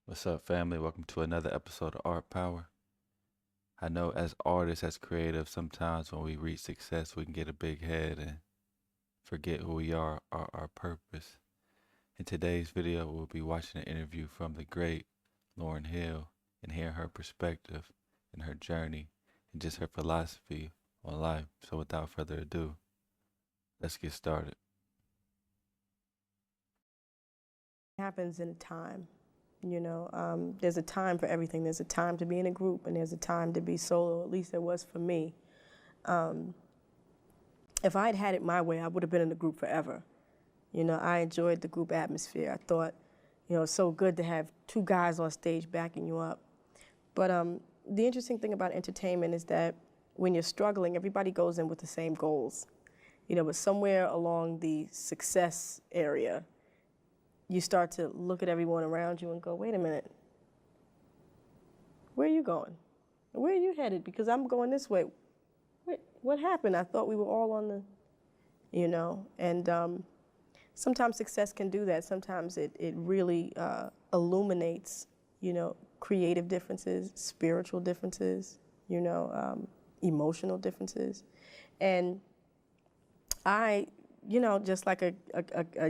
What's up, family? Welcome to another episode of Art Power. I know as artists, as creatives, sometimes when we reach success, we can get a big head and forget who we are, our purpose. In today's video, we'll be watching an interview from the great Lauryn Hill and hearing her perspective and her journey and just her philosophy on life. So without further ado, let's get started. Happens in a time. There's a time for everything. There's a time to be in a group, and there's a time to be solo. At least there was for me. If I had had it my way, I would have been in the group forever. I enjoyed the group atmosphere. I thought, it's so good to have two guys on stage backing you up. But the interesting thing about entertainment is that when you're struggling, everybody goes in with the same goals. But somewhere along the success area, you start to look at everyone around you and go, wait a minute, where are you going? Where are you headed? Because I'm going this way. What happened? I thought we were all on the, and sometimes success can do that. Sometimes it really illuminates, creative differences, spiritual differences, emotional differences. And I just like a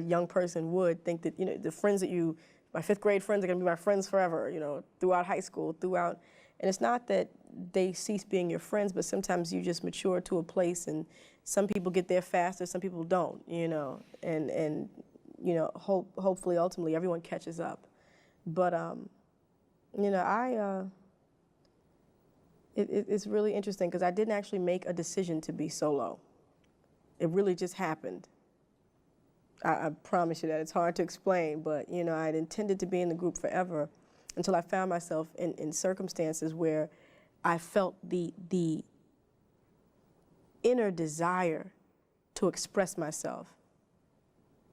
young person would think that, the friends that my fifth grade friends are going to be my friends forever, throughout high school, and it's not that they cease being your friends, but sometimes you just mature to a place, and some people get there faster, some people don't, and hopefully, ultimately, everyone catches up. But, it's really interesting because I didn't actually make a decision to be solo. It really just happened. I promise you that. It's hard to explain, but I'd intended to be in the group forever until I found myself in circumstances where I felt the inner desire to express myself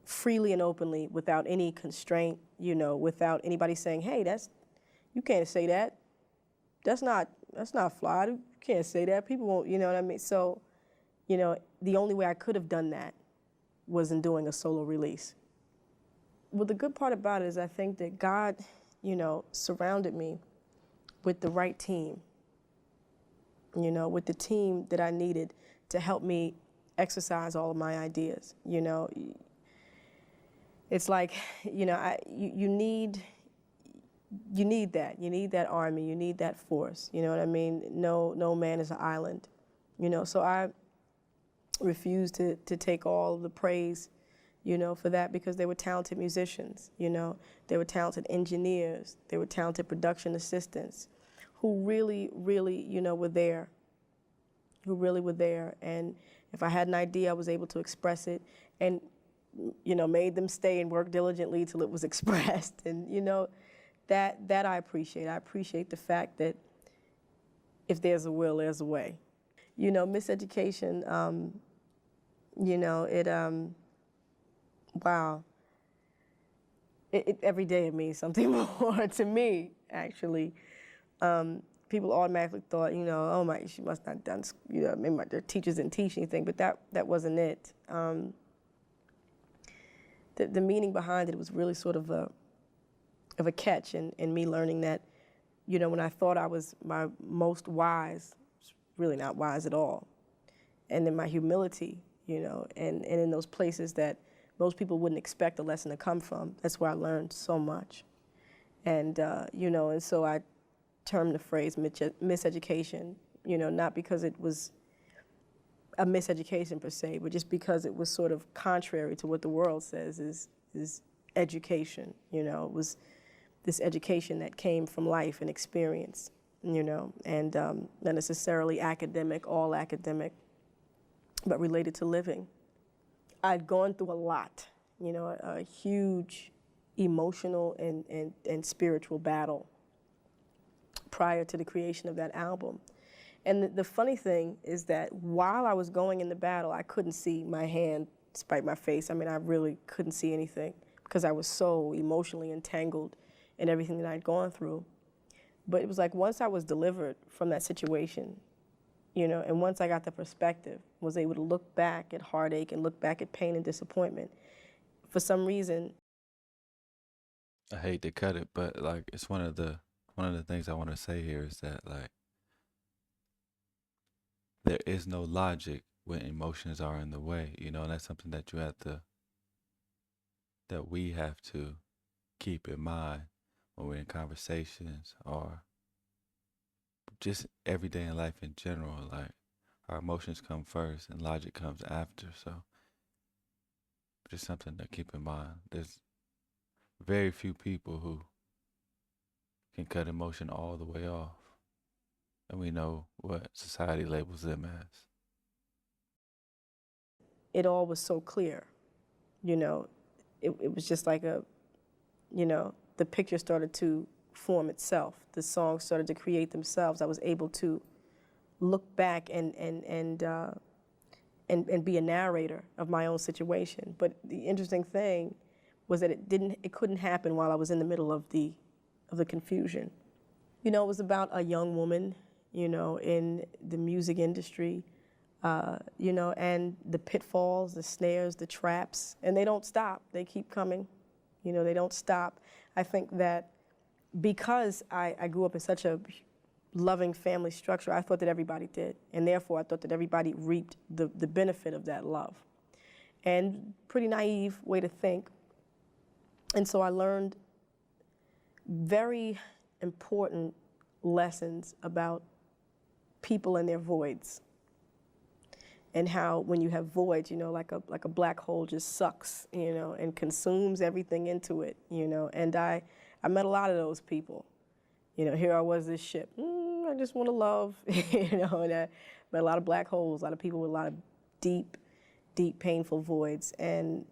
freely and openly without any constraint, without anybody saying, hey, you can't say that. That's not fly. You can't say that. People won't, you know what I mean? So, the only way I could have done that was in doing a solo release. Well, the good part about it is I think that God, surrounded me with the right team, with the team that I needed to help me exercise all of my ideas. It's like, you need that. You need that army. You need that force. You know what I mean? No man is an island. So I refused to take all of the praise, for that, because they were talented musicians, they were talented engineers, they were talented production assistants who really, were there, And if I had an idea, I was able to express it and, made them stay and work diligently till it was expressed. And, that I appreciate. I appreciate the fact that if there's a will, there's a way. Miseducation, wow. Every day it means something more to me, actually. People automatically thought, oh my, she must not have done, maybe their teachers didn't teach anything, but that wasn't it. The meaning behind it was really sort of a catch in me learning that, when I thought I was my most wise, it's really not wise at all. And then my humility, and in those places that most people wouldn't expect a lesson to come from. That's where I learned so much. And, and so I termed the phrase miseducation, not because it was a miseducation per se, but just because it was sort of contrary to what the world says is education. It was this education that came from life and experience, and not necessarily academic, all academic, but related to living. I'd gone through a lot, a huge emotional and spiritual battle prior to the creation of that album. And the funny thing is that while I was going in the battle, I couldn't see my hand despite my face. I mean, I really couldn't see anything because I was so emotionally entangled in everything that I'd gone through. But it was like once I was delivered from that situation, and once I got the perspective, was able to look back at heartache and look back at pain and disappointment, for some reason, I hate to cut it, but like it's one of the things I want to say here is that like there is no logic when emotions are in the way, and that's something that we have to keep in mind when we're in conversations or just every day in life in general. Like our emotions come first and logic comes after. So just something to keep in mind. There's very few people who can cut emotion all the way off. And we know what society labels them as. It all was so clear, you know. It was just like the picture started to form itself. The songs started to create themselves. I was able to look back and be a narrator of my own situation. But the interesting thing was that it couldn't happen while I was in the middle of the confusion. It was about a young woman, in the music industry, and the pitfalls, the snares, the traps, and they don't stop. They keep coming. They don't stop. I think that because I grew up in such a loving family structure, I thought that everybody did. And therefore, I thought that everybody reaped the benefit of that love. And pretty naive way to think. And so I learned very important lessons about people and their voids. And how when you have voids, like a black hole just sucks, and consumes everything into it, And I met a lot of those people. Here I was, this ship. I just want to love, and I met a lot of black holes, a lot of people with a lot of deep, deep, painful voids, and,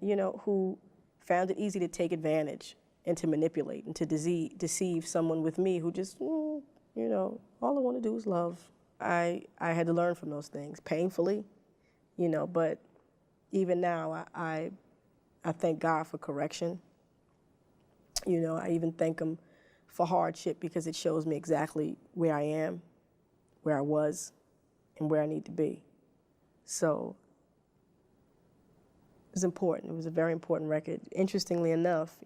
who found it easy to take advantage and to manipulate and to deceive someone with me who just, all I want to do is love. I had to learn from those things, painfully, but even now I thank God for correction. I even thank Him for hardship because it shows me exactly where I am, where I was, and where I need to be. So it was important. It was a very important record. Interestingly enough,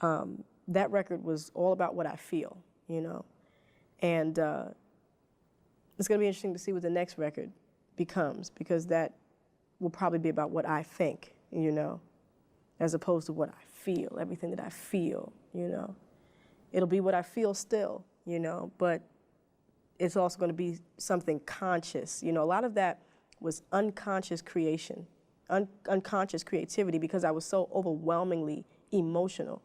that record was all about what I feel, and it's going to be interesting to see what the next record becomes, because that will probably be about what I think, as opposed to what I feel, everything that I feel, It'll be what I feel still, but it's also going to be something conscious. A lot of that was unconscious creation, unconscious creativity, because I was so overwhelmingly emotional.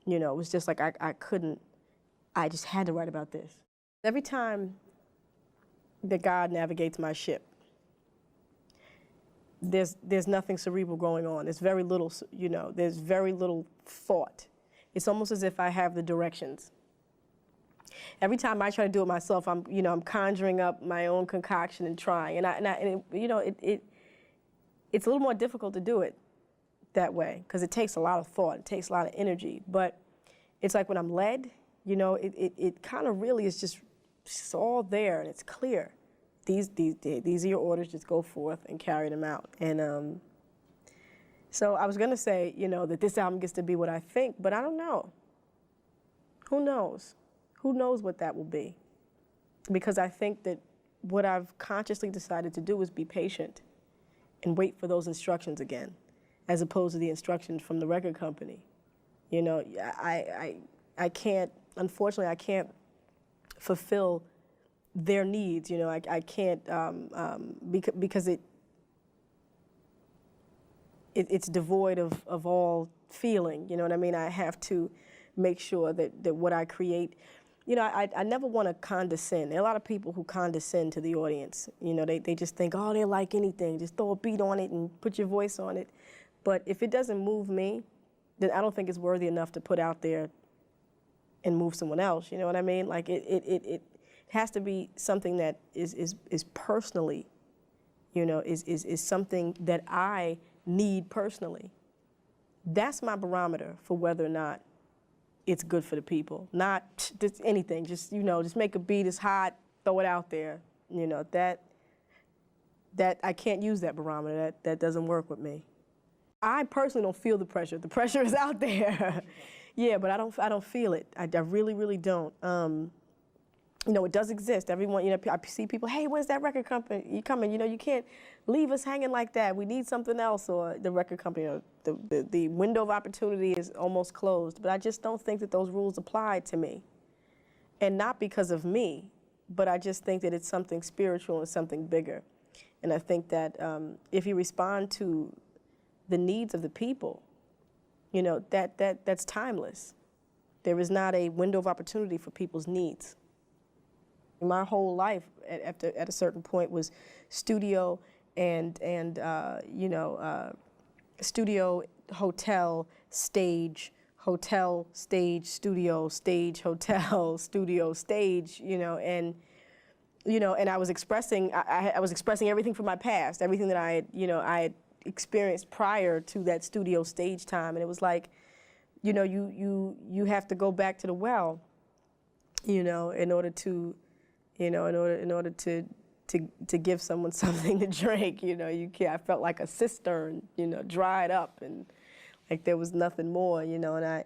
It was just like I just had to write about this. Every time that God navigates my ship, there's nothing cerebral going on. There's very little, there's very little thought. It's almost as if I have the directions. Every time I try to do it myself, I'm conjuring up my own concoction and trying, it's a little more difficult to do it that way because it takes a lot of thought, it takes a lot of energy. But it's like when I'm led, it kind of really is just it's all there and it's clear. These are your orders. Just go forth and carry them out. And so I was going to say, that this album gets to be what I think, but I don't know. Who knows? Who knows what that will be? Because I think that what I've consciously decided to do is be patient and wait for those instructions again, as opposed to the instructions from the record company. I can't, unfortunately, I can't fulfill their needs. I can't, because it's devoid of all feeling, you know what I mean? I have to make sure that what I create, I never want to condescend. There are a lot of people who condescend to the audience. They just think, oh, they like anything. Just throw a beat on it and put your voice on it. But if it doesn't move me, then I don't think it's worthy enough to put out there and move someone else. You know what I mean? Like it has to be something that is personally, is something that I need personally. That's my barometer for whether or not it's good for the people. Not just anything, just make a beat, it's hot, throw it out there. That I can't use that barometer. That doesn't work with me. I personally don't feel the pressure. The pressure is out there. Yeah, but I don't feel it. I really, really don't. You know, it does exist. Everyone, you know, I see people, hey, where's that record company? You coming? You know, you can't leave us hanging like that. We need something else. Or the record company, or the window of opportunity is almost closed. But I just don't think that those rules apply to me. And not because of me, but I just think that it's something spiritual and something bigger. And I think that if you respond to the needs of the people, you know, that's timeless. There is not a window of opportunity for people's needs. My whole life, at a certain point, was studio and you know, studio, hotel, stage, hotel, stage, studio, stage, hotel, studio, stage. You know, and I was expressing, I was expressing everything from my past, everything that I had experienced prior to that studio stage time, and it was like, you know, you have to go back to the well, you know, in order to. You know, in order to give someone something to drink, you know, you can't. I felt like a cistern, you know, dried up, and like there was nothing more, you know.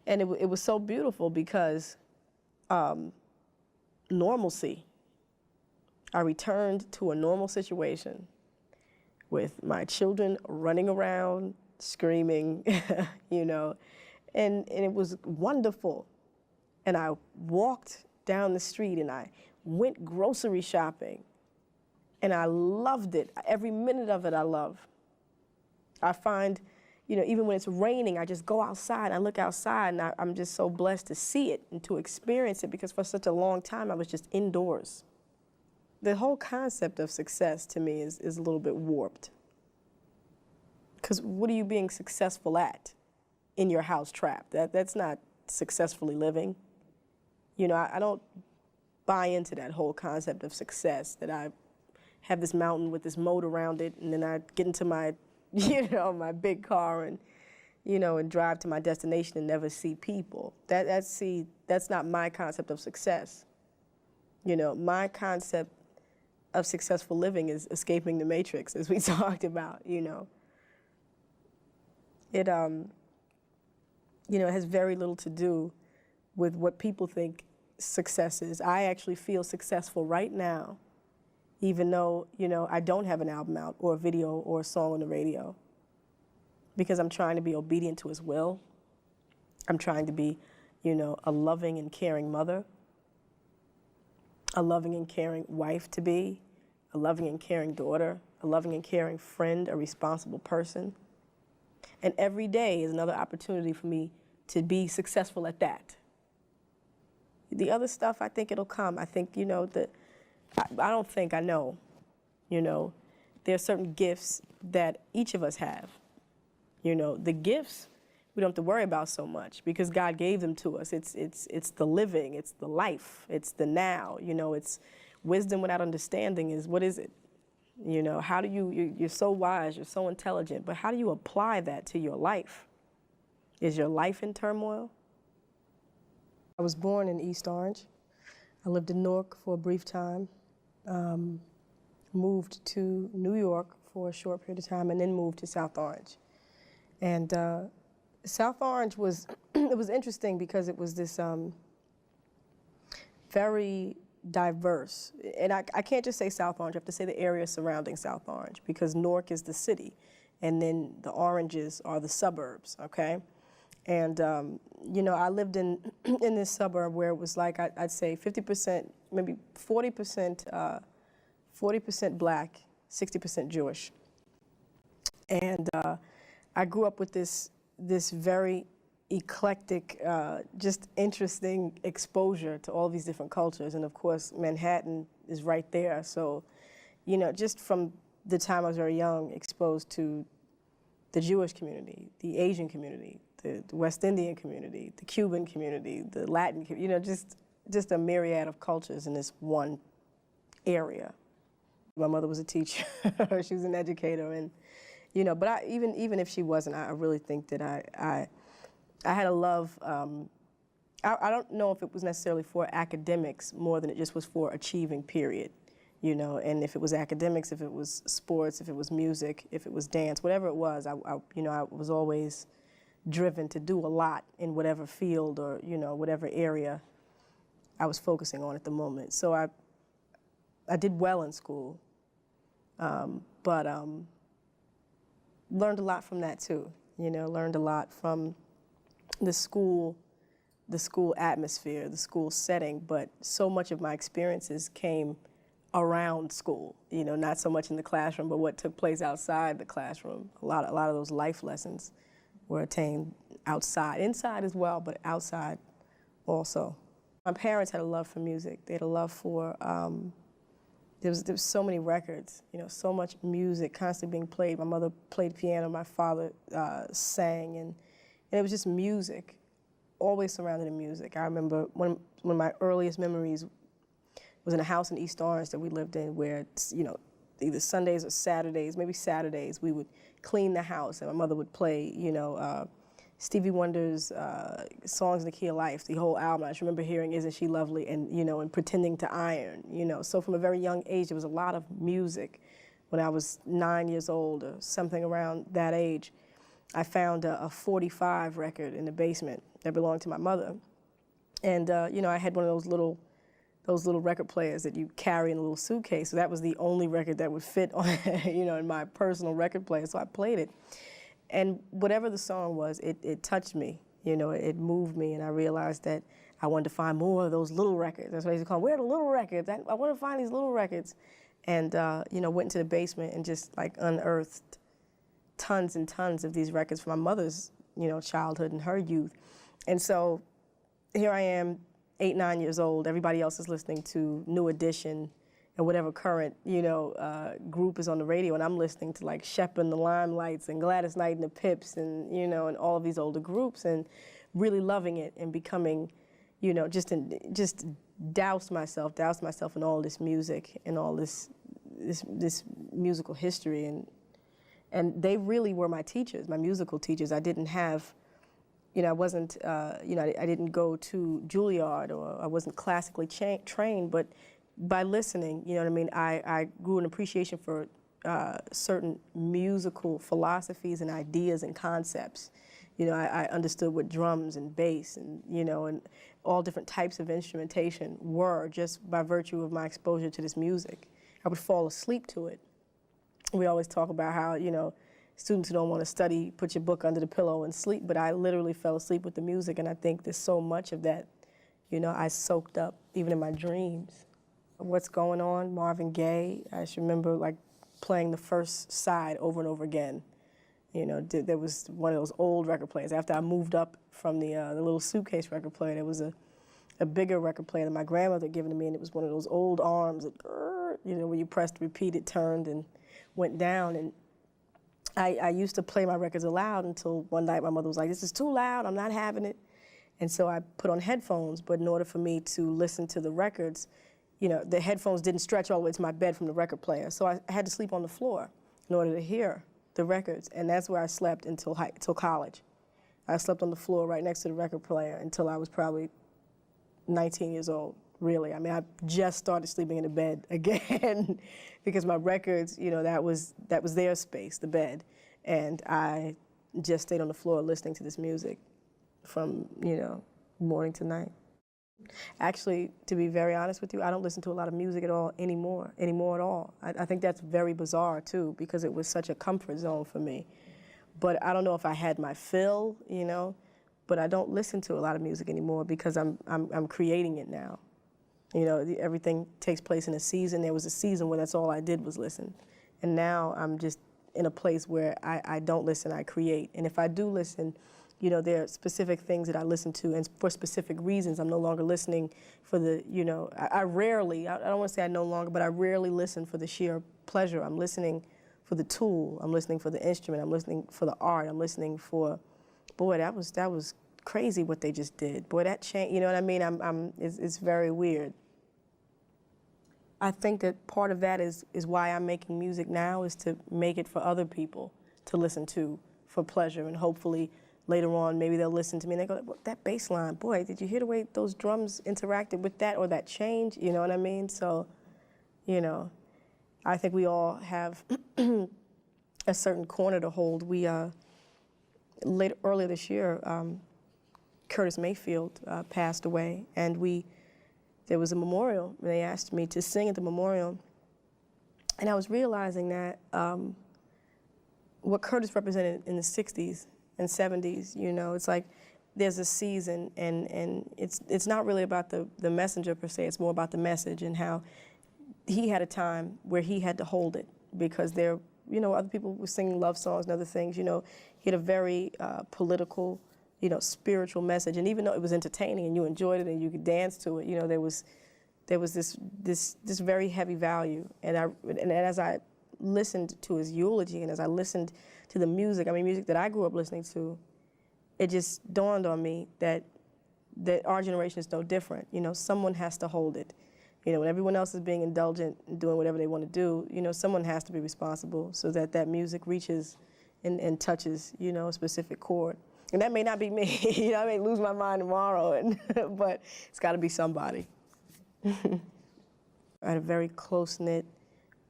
And it was so beautiful because normalcy. I returned to a normal situation with my children running around, screaming, you know, and it was wonderful. And I walked down the street and I went grocery shopping and I loved it. Every minute of it I love. I find, you know, even when it's raining, I just go outside, I look outside, and I'm just so blessed to see it and to experience it, because for such a long time I was just indoors. The whole concept of success to me is a little bit warped. Because what are you being successful at in your house trap? That's not successfully living. You know, I don't buy into that whole concept of success, that I have this mountain with this moat around it, and then I get into my, you know, my big car and, you know, and drive to my destination and never see people. That's not my concept of success. You know, my concept of successful living is escaping the matrix, as we talked about, you know. It, you know, it has very little to do with what people think success is. I actually feel successful right now, even though, you know, I don't have an album out or a video or a song on the radio, because I'm trying to be obedient to his will. I'm trying to be, you know, a loving and caring mother, a loving and caring wife to be, a loving and caring daughter, a loving and caring friend, a responsible person. And every day is another opportunity for me to be successful at that. The other stuff, I think it'll come. I think, you know, I don't think, I know, you know, there are certain gifts that each of us have. You know, the gifts we don't have to worry about so much, because God gave them to us. It's the living, it's the life, it's the now. You know, it's wisdom without understanding is, what is it? You know, how do you're so wise, you're so intelligent, but how do you apply that to your life? Is your life in turmoil? I was born in East Orange. I lived in Newark for a brief time, moved to New York for a short period of time, and then moved to South Orange. And South Orange was, it was interesting because it was this very diverse, and I can't just say South Orange, I have to say the area surrounding South Orange, because Newark is the city, and then the oranges are the suburbs, okay? And, you know, I lived in this suburb where it was like, I'd say 50%, maybe 40% black, 60% Jewish. And I grew up with this very eclectic, just interesting exposure to all these different cultures. And of course, Manhattan is right there. So, you know, just from the time I was very young, exposed to the Jewish community, the Asian community, the West Indian community, the Cuban community, the Latin, you know, just a myriad of cultures in this one area. My mother was a teacher, she was an educator, and, you know, but even if she wasn't, I really think that I had a love, I don't know if it was necessarily for academics more than it just was for achieving, period. you know, and if it was academics, if it was sports, if it was music, if it was dance, whatever it was, you know, I was always driven to do a lot in whatever field or, you know, whatever area I was focusing on at the moment. So I did well in school, but learned a lot from that too. You know, learned a lot from the school atmosphere, the school setting, but so much of my experiences came around school, you know, not so much in the classroom, but what took place outside the classroom. A lot of those life lessons were attained outside, inside as well, but outside also. My parents had a love for music. They had a love for, there was so many records, you know, so much music constantly being played. My mother played piano, my father sang, and it was just music, always surrounded in music. I remember one of my earliest memories was in a house in East Orange that we lived in where, you know, either Sundays or Saturdays, maybe Saturdays, we would clean the house and my mother would play, you know, Stevie Wonder's Songs in the Key of Life, the whole album. I just remember hearing Isn't She Lovely and, you know, and Pretending to Iron, you know. So from a very young age, there was a lot of music. When I was 9 years old or something around that age, I found a 45 record in the basement that belonged to my mother. And, you know, I had one of those little record players that you carry in a little suitcase. So that was the only record that would fit on, you know, in my personal record player. So I played it. And whatever the song was, it touched me, you know, it moved me, and I realized that I wanted to find more of those little records. That's what I used to call them. Where are the little records? I want to find these little records. And, you know, went into the basement and just like unearthed tons and tons of these records from my mother's, you know, childhood and her youth. And so here I am, 8, 9 years old. Everybody else is listening to New Edition and whatever current, you know, group is on the radio, and I'm listening to like Shep and the Limelights and Gladys Knight and the Pips and, you know, and all of these older groups, and really loving it and becoming, you know, just doused myself in all this music and all this musical history, and they really were my teachers, my musical teachers. I didn't have, you know, I wasn't, you know, I didn't go to Juilliard, or I wasn't classically trained, but by listening, you know what I mean, I grew an appreciation for certain musical philosophies and ideas and concepts. You know, I understood what drums and bass and, you know, and all different types of instrumentation were just by virtue of my exposure to this music. I would fall asleep to it. We always talk about how, you know, students who don't want to study, put your book under the pillow and sleep, but I literally fell asleep with the music, and I think there's so much of that, you know, I soaked up even in my dreams. What's Going On, Marvin Gaye. I just remember like playing the first side over and over again. You know, there was one of those old record players. After I moved up from the little suitcase record player, there was a bigger record player that my grandmother had given to me, and it was one of those old arms that, you know, when you pressed repeat, it turned and went down. And I used to play my records aloud until one night my mother was like, "This is too loud, I'm not having it." And so I put on headphones, but in order for me to listen to the records, you know, the headphones didn't stretch all the way to my bed from the record player. So I had to sleep on the floor in order to hear the records. And that's where I slept until college. I slept on the floor right next to the record player until I was probably 19 years old, really. I mean, I just started sleeping in the bed again because my records, you know, that was their space, the bed. And I just stayed on the floor listening to this music from, you know, morning to night. Actually, to be very honest with you, I don't listen to a lot of music at all anymore at all. I think that's very bizarre too, because it was such a comfort zone for me. But I don't know if I had my fill, you know, but I don't listen to a lot of music anymore because I'm creating it now. You know, everything takes place in a season. There was a season where that's all I did was listen. And now I'm just in a place where I don't listen, I create. And if I do listen, you know, there are specific things that I listen to, and for specific reasons. I'm no longer listening for the, you know, I rarely, I don't want to say I no longer, but I rarely listen for the sheer pleasure. I'm listening for the tool. I'm listening for the instrument. I'm listening for the art. I'm listening for, boy, that was crazy what they just did. Boy, that changed, you know what I mean? It's very weird. I think that part of that is why I'm making music now, is to make it for other people to listen to for pleasure, and hopefully later on, maybe they'll listen to me and they go, well, that bass line, boy, did you hear the way those drums interacted with that, or that change? You know what I mean? So, You know, I think we all have a certain corner to hold. We earlier this year, Curtis Mayfield passed away, and there was a memorial. And they asked me to sing at the memorial, and I was realizing that what Curtis represented in the '60s and '70s. You know, it's like there's a season, and it's not really about the messenger per se. It's more about the message and how he had a time where he had to hold it because there, you know, other people were singing love songs and other things. You know, he had a very political, you know, spiritual message. And even though it was entertaining and you enjoyed it and you could dance to it, you know, there was this very heavy value. And as I listened to his eulogy and as I listened to the music, I mean, music that I grew up listening to, it just dawned on me that our generation is no different. You know, someone has to hold it. You know, when everyone else is being indulgent and doing whatever they want to do, you know, someone has to be responsible so that that music reaches and touches, you know, a specific chord. And that may not be me. You know, I may lose my mind tomorrow, but it's got to be somebody. I had a very close-knit,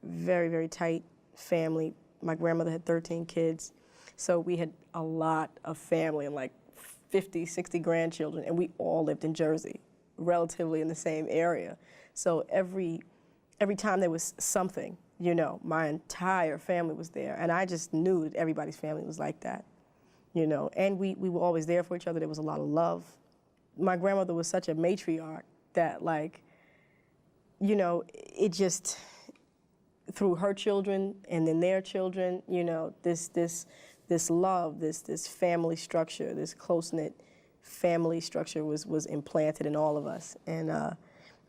very, very tight family. My grandmother had 13 kids, so we had a lot of family and like 50, 60 grandchildren, and we all lived in Jersey, relatively in the same area. So every time there was something, you know, my entire family was there, and I just knew that everybody's family was like that, you know, and we were always there for each other. There was a lot of love. My grandmother was such a matriarch that, like, you know, it just, through her children and then their children, you know, this love, this family structure, this close-knit family structure was implanted in all of us. And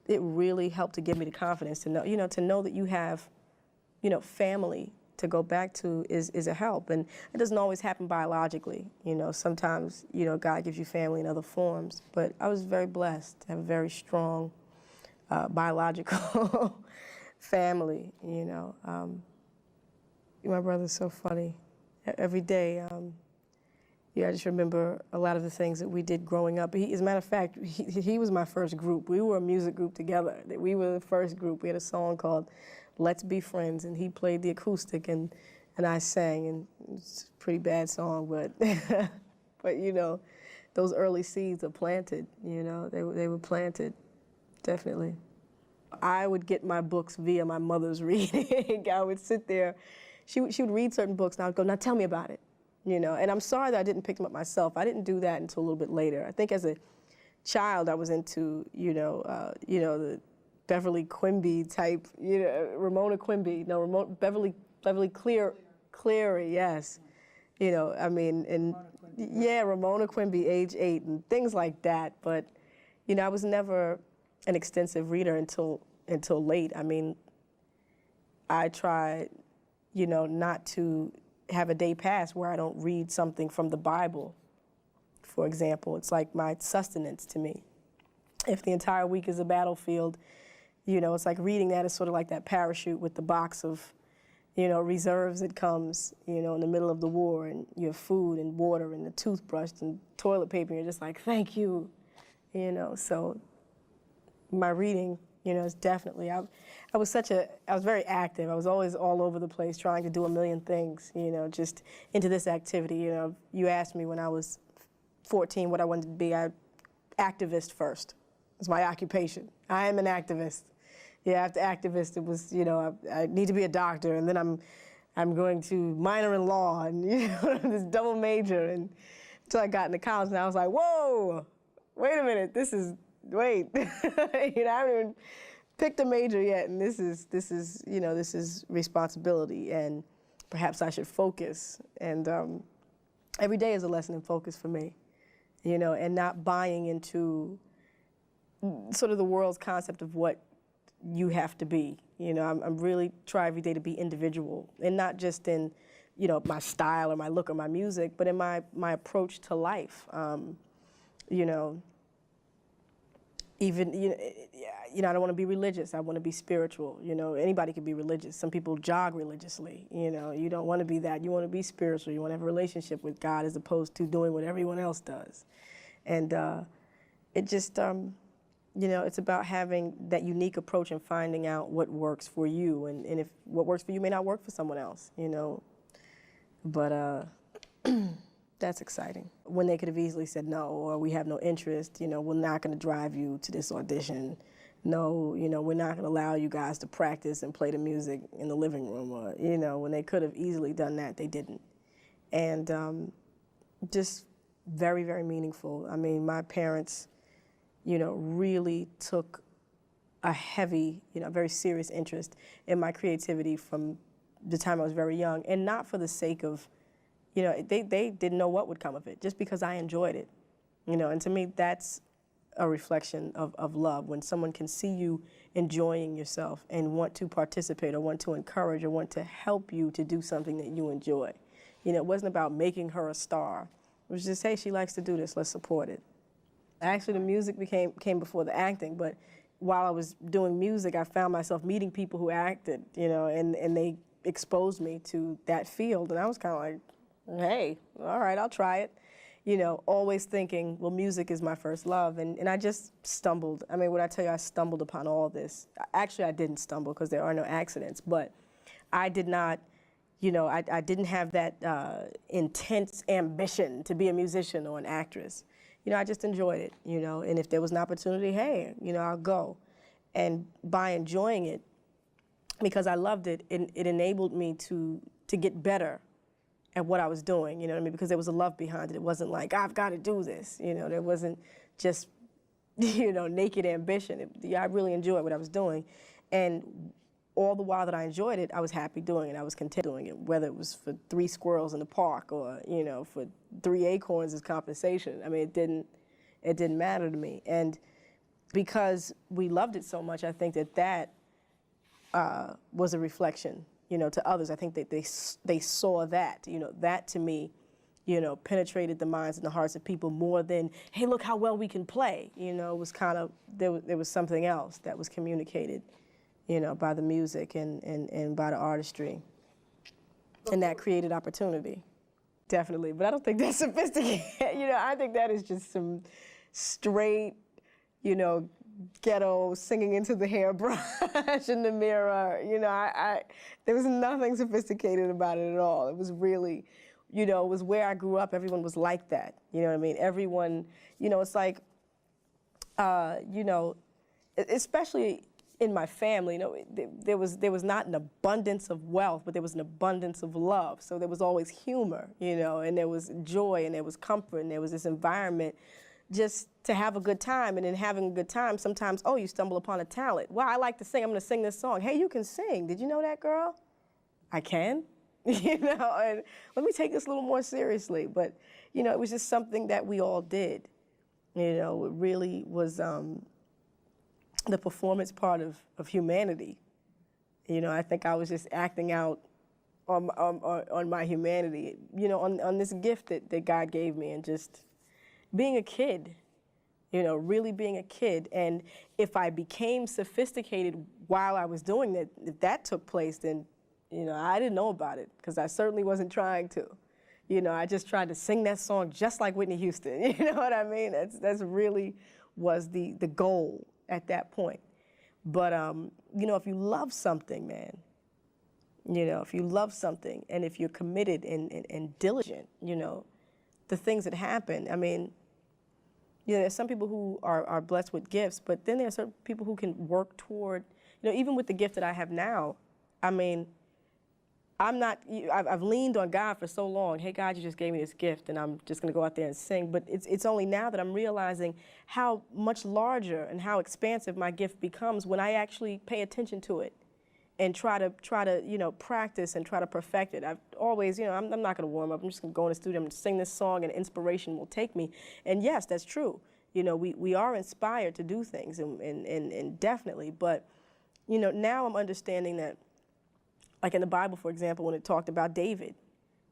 it really helped to give me the confidence to know, you know, that you have, you know, family to go back to is a help. And it doesn't always happen biologically. You know, sometimes, you know, God gives you family in other forms. But I was very blessed to have a very strong biological family, you know. My brother's so funny. Every day, yeah, I just remember a lot of the things that we did growing up. As a matter of fact, he was my first group. We were a music group together. We were the first group. We had a song called Let's Be Friends, and he played the acoustic, and I sang, and it's a pretty bad song, but, but you know, those early seeds are planted, you know, they were planted, definitely. I would get my books via my mother's reading. I would sit there, she would read certain books, and I would go, now tell me about it. You know, and I'm sorry that I didn't pick them up myself. I didn't do that until a little bit later. I think as a child, I was into, the Beverly Quimby type, you know, Ramona Quimby, no, Beverly Cleary, yes. You know, I mean, and yeah, Ramona Quimby, age 8, and things like that. But, you know, I was never an extensive reader until late. I mean, I tried, you know, not to have a day pass where I don't read something from the Bible, for example. It's like my sustenance to me. If the entire week is a battlefield, you know, it's like reading that is sort of like that parachute with the box of, you know, reserves that comes, you know, in the middle of the war, and you have food and water and the toothbrush and toilet paper, and you're just like, thank you, you know. So my reading, you know, is definitely, I was very active. I was always all over the place trying to do a million things, you know, just into this activity. You know, you asked me when I was 14 what I wanted to be. Activist first. It's my occupation. I am an activist. Yeah, after activist, it was, you know, I need to be a doctor, and then I'm going to minor in law, and, you know, this double major, and until I got into college, and I was like, whoa, wait a minute, wait, you know, I haven't even picked a major yet, and this is, you know, this is responsibility, and perhaps I should focus. And every day is a lesson in focus for me, you know, and not buying into sort of the world's concept of what you have to be. You know, I'm really try every day to be individual, and not just in, you know, my style or my look or my music, but in my approach to life. You know, even, you know, I don't want to be religious. I want to be spiritual. You know, anybody can be religious. Some people jog religiously. You know, you don't want to be that. You want to be spiritual. You want to have a relationship with God as opposed to doing what everyone else does. And it just, you know, it's about having that unique approach and finding out what works for you, and if what works for you may not work for someone else, you know. But that's exciting. When they could have easily said no, or we have no interest, you know, we're not going to drive you to this audition. No, you know, we're not going to allow you guys to practice and play the music in the living room, or, you know, when they could have easily done that, they didn't. And just very, very meaningful. I mean, my parents, you know, really took a heavy, you know, very serious interest in my creativity from the time I was very young, and not for the sake of, you know, they didn't know what would come of it, just because I enjoyed it, you know. And to me, that's a reflection of love, when someone can see you enjoying yourself and want to participate or want to encourage or want to help you to do something that you enjoy. You know, it wasn't about making her a star. It was just, hey, she likes to do this, let's support it. Actually, the music came before the acting, but while I was doing music, I found myself meeting people who acted, you know, and they exposed me to that field, and I was kind of like, hey, all right, I'll try it. You know, always thinking, well, music is my first love, and I just stumbled. I mean, when I tell you I stumbled upon all this, actually I didn't stumble because there are no accidents, but I did not, you know, I didn't have that intense ambition to be a musician or an actress. You know, I just enjoyed it, you know, and if there was an opportunity, hey, you know, I'll go. And by enjoying it, because I loved it, it enabled me to get better at what I was doing, you know what I mean? Because there was a love behind it. It wasn't like, I've got to do this, you know, there wasn't just, you know, naked ambition. I really enjoyed what I was doing. And all the while that I enjoyed it, I was happy doing it. I was content doing it, whether it was for 3 squirrels in the park or, you know, for 3 acorns as compensation. I mean, it didn't matter to me. And because we loved it so much, I think that was a reflection, you know, to others. I think that they saw that, you know, that to me, you know, penetrated the minds and the hearts of people more than, hey, look how well we can play. You know, it was kind of, there was something else that was communicated, you know, by the music and by the artistry. And that created opportunity, definitely. But I don't think that's sophisticated. You know, I think that is just some straight, you know, ghetto singing into the hairbrush in the mirror. You know, there was nothing sophisticated about it at all. It was really, you know, it was where I grew up. Everyone was like that. You know what I mean? Everyone, you know, it's like, you know, especially in my family, you know, there was not an abundance of wealth, but there was an abundance of love. So there was always humor, you know, and there was joy and there was comfort and there was this environment just to have a good time. And in having a good time, sometimes, oh, you stumble upon a talent. Wow, I like to sing, I'm gonna sing this song. Hey, you can sing. Did you know that, girl? I can. You know, and let me take this a little more seriously. But, you know, it was just something that we all did. You know, it really was the performance part of humanity. You know, I think I was just acting out on my humanity, you know, on this gift that God gave me, and just being a kid, you know, really being a kid. And if I became sophisticated while I was doing that, if that took place, then, you know, I didn't know about it, because I certainly wasn't trying to. You know, I just tried to sing that song just like Whitney Houston. You know what I mean? That's really was the goal at that point. But, you know, if you love something, man, you know, if you love something and if you're committed and diligent, you know, the things that happen, I mean, you know, there's some people who are blessed with gifts, but then there are certain people who can work toward, you know, even with the gift that I have now, I mean, I've leaned on God for so long. Hey, God, you just gave me this gift, and I'm just going to go out there and sing. But it's only now that I'm realizing how much larger and how expansive my gift becomes when I actually pay attention to it and try to you know, practice and try to perfect it. I've always, you know, I'm not going to warm up. I'm just going to go in the studio, I'm going to sing this song, and inspiration will take me. And yes, that's true. You know, we are inspired to do things, and definitely. But, you know, now I'm understanding that, like in the Bible, for example, when it talked about David,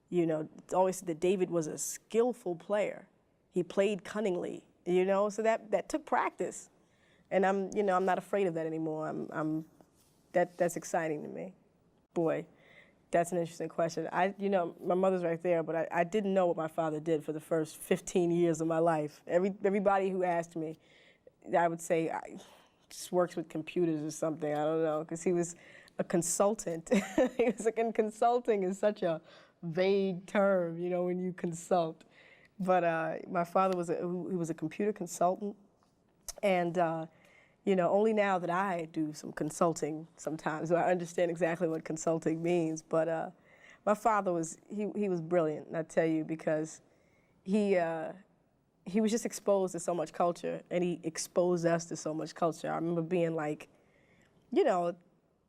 you know, it's always said that David was a skillful player. He played cunningly, you know, so that took practice. And I'm not afraid of that anymore. That's exciting to me. Boy, that's an interesting question. You know, my mother's right there, but I didn't know what my father did for the first 15 years of my life. Everybody who asked me, I would say, just works with computers or something. I don't know, because he was a consultant. Consulting is such a vague term, you know, when you consult. But my father he was a computer consultant, and you know, only now that I do some consulting sometimes, so I understand exactly what consulting means. But my father he was brilliant, and I tell you, because he was just exposed to so much culture, and he exposed us to so much culture. I remember being like, you know,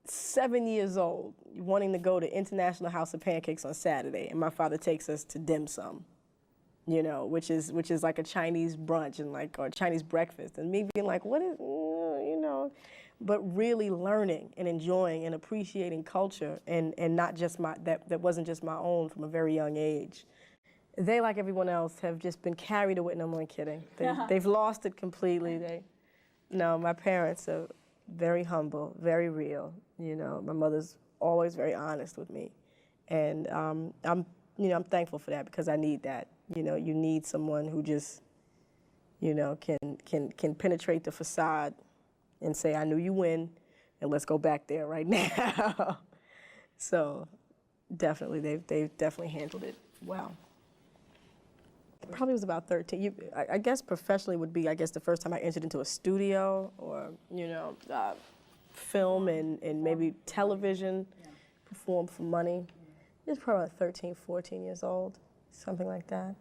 7 years old, wanting to go to International House of Pancakes on Saturday, and my father takes us to dim sum, you know, which is like a Chinese brunch and or Chinese breakfast, and me being like, what is, you know, but really learning and enjoying and appreciating culture, and not just that wasn't just my own from a very young age. They, like everyone else, have just been carried away. No, I'm kidding. They've lost it completely. No, my parents are very humble, very real. You know, my mother's always very honest with me, and I'm thankful for that, because I need that. You know, you need someone who just, you know, can penetrate the facade and say, I knew you win, and let's go back there right now. So, definitely, they've definitely handled it well. Probably was about 13. I guess professionally would be, I guess, the first time I entered into a studio, or, you know, film and maybe television, performed for money. It was probably like 13, 14 years old, something like that.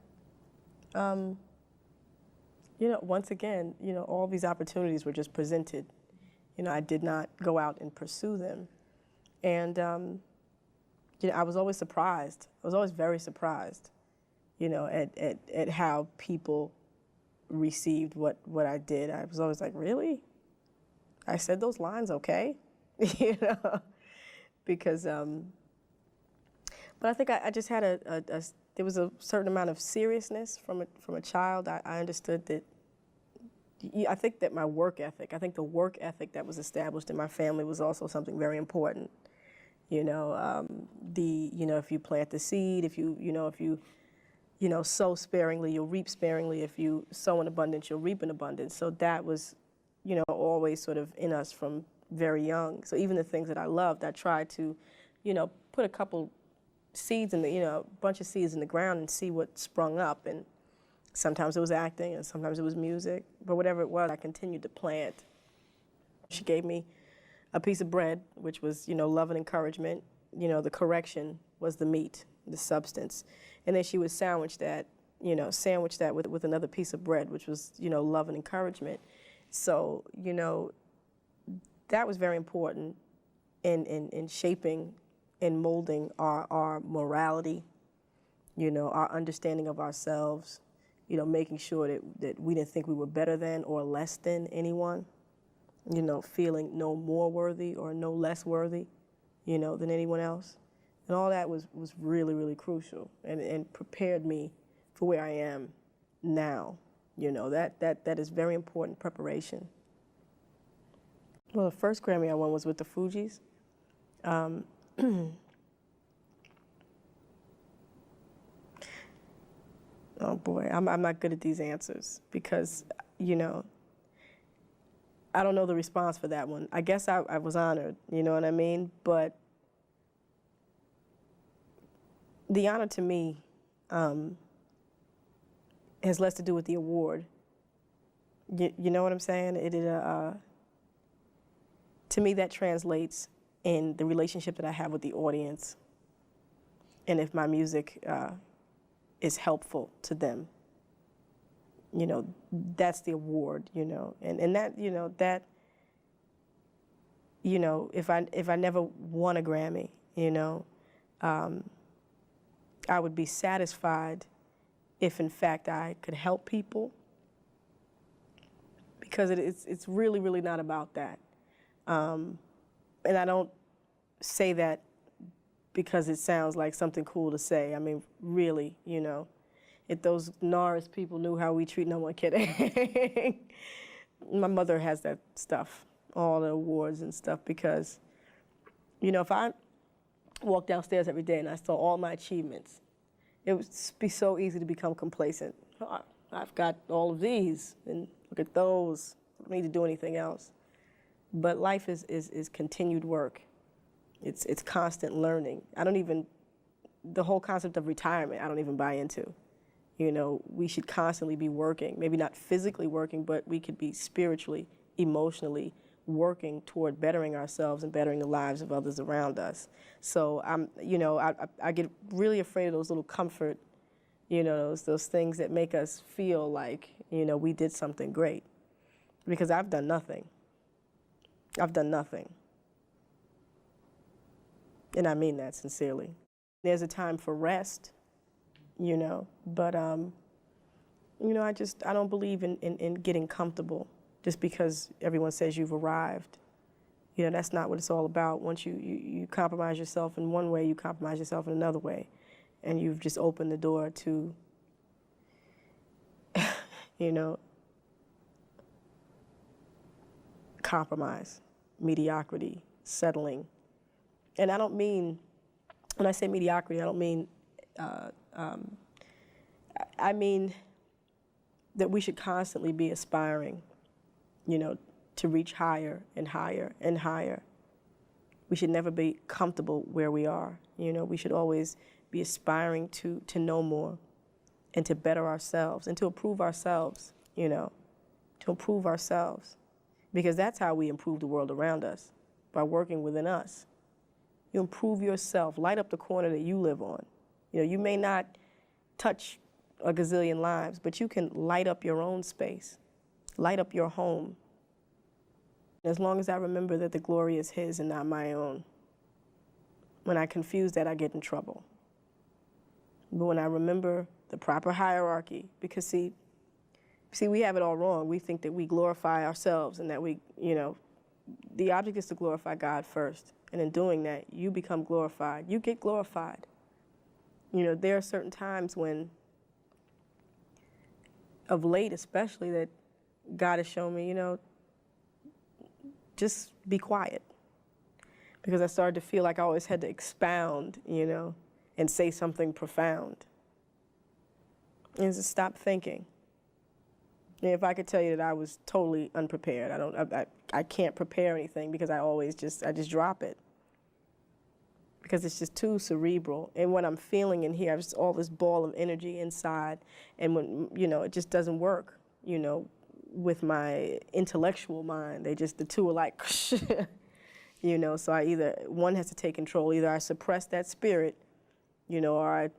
You know, once again, you know, all these opportunities were just presented. You know, I did not go out and pursue them. And, you know, I was always surprised. I was always very surprised, you know, at how people received what I did. I was always like, really? I said those lines okay? You know, because, but I think I just had there was a certain amount of seriousness from a child. I understood that, I think that my work ethic, I think the work ethic that was established in my family was also something very important. You know, you know, if you plant the seed, if you sow sparingly, you'll reap sparingly. If you sow in abundance, you'll reap in abundance. So that was, you know, always sort of in us from very young. So even the things that I loved, I tried to, you know, put a couple seeds in a bunch of seeds in the ground and see what sprung up. And sometimes it was acting, and sometimes it was music. But whatever it was, I continued to plant. She gave me a piece of bread, which was, you know, love and encouragement. You know, the correction was the meat, the substance. And then she would sandwich that with another piece of bread, which was, you know, love and encouragement. So, you know, that was very important in shaping and molding our morality, you know, our understanding of ourselves, you know, making sure that we didn't think we were better than or less than anyone, you know, feeling no more worthy or no less worthy, you know, than anyone else. And all that was really, really crucial, and prepared me for where I am now. You know, that is very important preparation. Well, the first Grammy I won was with the Fugees. Oh boy, I'm not good at these answers, because, you know, I don't know the response for that one. I guess I was honored, you know what I mean? But the honor to me has less to do with the award. You know what I'm saying? To me, that translates in the relationship that I have with the audience, and if my music is helpful to them. You know, that's the award, you know, and that, you know, if I never won a Grammy, you know, I would be satisfied if in fact I could help people, because it's really, really not about that. And I don't say that because it sounds like something cool to say. I mean, really, you know, if those Norris people knew how we treat, no one kidding. My mother has that stuff, all the awards and stuff, because, you know, if I walked downstairs every day and I saw all my achievements, it would be so easy to become complacent. Oh, I've got all of these, and look at those. don't need to do anything else. But life is continued work. It's constant learning. The whole concept of retirement, I don't even buy into. You know, we should constantly be working, maybe not physically working, but we could be spiritually, emotionally working toward bettering ourselves and bettering the lives of others around us. So I get really afraid of those little comfort, those things that make us feel like, we did something great. Because I've done nothing. I've done nothing. And I mean that sincerely. There's a time for rest, but I don't believe in getting comfortable just because everyone says you've arrived. That's not what it's all about. Once you compromise yourself in one way, you compromise yourself in another way. And you've just opened the door to, compromise, mediocrity, settling. And I don't mean, when I say mediocrity, I don't mean, I mean that we should constantly be aspiring, to reach higher and higher and higher. We should never be comfortable where we are. We should always be aspiring to know more and to better ourselves and to improve ourselves, to improve ourselves. Because that's how we improve the world around us, by working within us. You improve yourself, light up the corner that you live on. You may not touch a gazillion lives, but you can light up your own space, light up your home. As long as I remember that the glory is His and not my own. When I confuse that, I get in trouble. But when I remember the proper hierarchy, because see, we have it all wrong. We think that we glorify ourselves and that the object is to glorify God first. And in doing that, you become glorified. You get glorified. There are certain times when, of late especially, that God has shown me, just be quiet. Because I started to feel like I always had to expound, and say something profound. And just stop thinking. And if I could tell you that I was totally unprepared, I can't prepare anything because I just drop it. Because it's just too cerebral. And what I'm feeling in here, just all this ball of energy inside, and when, it just doesn't work, with my intellectual mind. The two are like, so one has to take control. Either I suppress that spirit, or I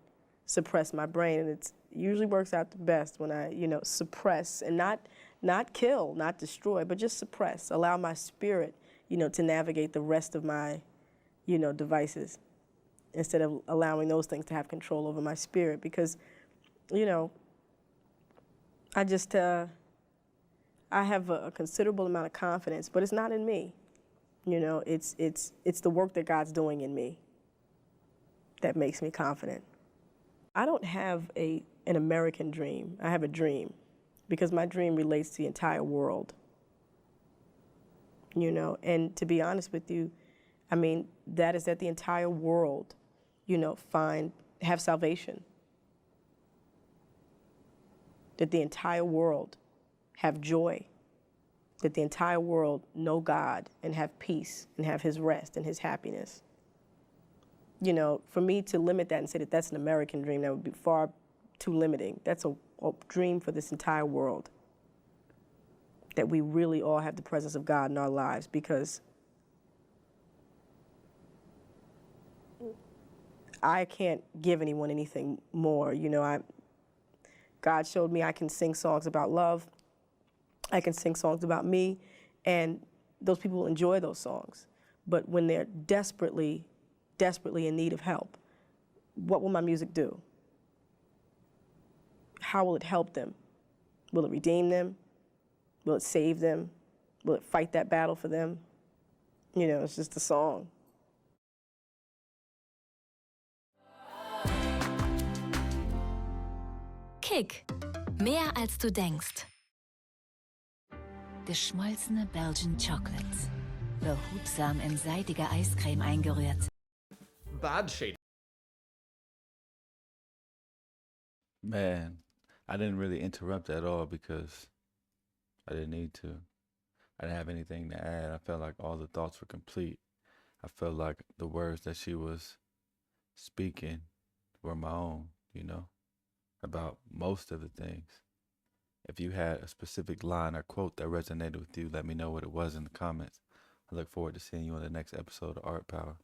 suppress my brain. And it usually works out the best when I, suppress and not kill, not destroy, but just suppress. Allow my spirit, to navigate the rest of my, devices, instead of allowing those things to have control over my spirit. Because, I have a considerable amount of confidence, but it's not in me. It's the work that God's doing in me that makes me confident. I don't have an American dream. I have a dream, because my dream relates to the entire world. And to be honest with you, that is that the entire world, have salvation. That the entire world have joy. That the entire world know God and have peace and have His rest and His happiness. For me to limit that and say that that's an American dream, that would be far too limiting. That's a dream for this entire world. That we really all have the presence of God in our lives, because I can't give anyone anything more. God showed me I can sing songs about love. I can sing songs about me, and those people will enjoy those songs. But when they're desperately, desperately in need of help, what will my music do? How will it help them? Will it redeem them? Will it save them? Will it fight that battle for them? It's just a song. Kick. Mehr als du denkst. Geschmolzene Belgian Chocolates. Behutsam in seidige Eiscreme eingerührt. Bad shade. Man, I didn't really interrupt at all because I didn't need to. I didn't have anything to add. I felt like all the thoughts were complete. I felt like the words that she was speaking were my own, about most of the things. If you had a specific line or quote that resonated with you, let me know what it was in the comments. I look forward to seeing you on the next episode of Art Power.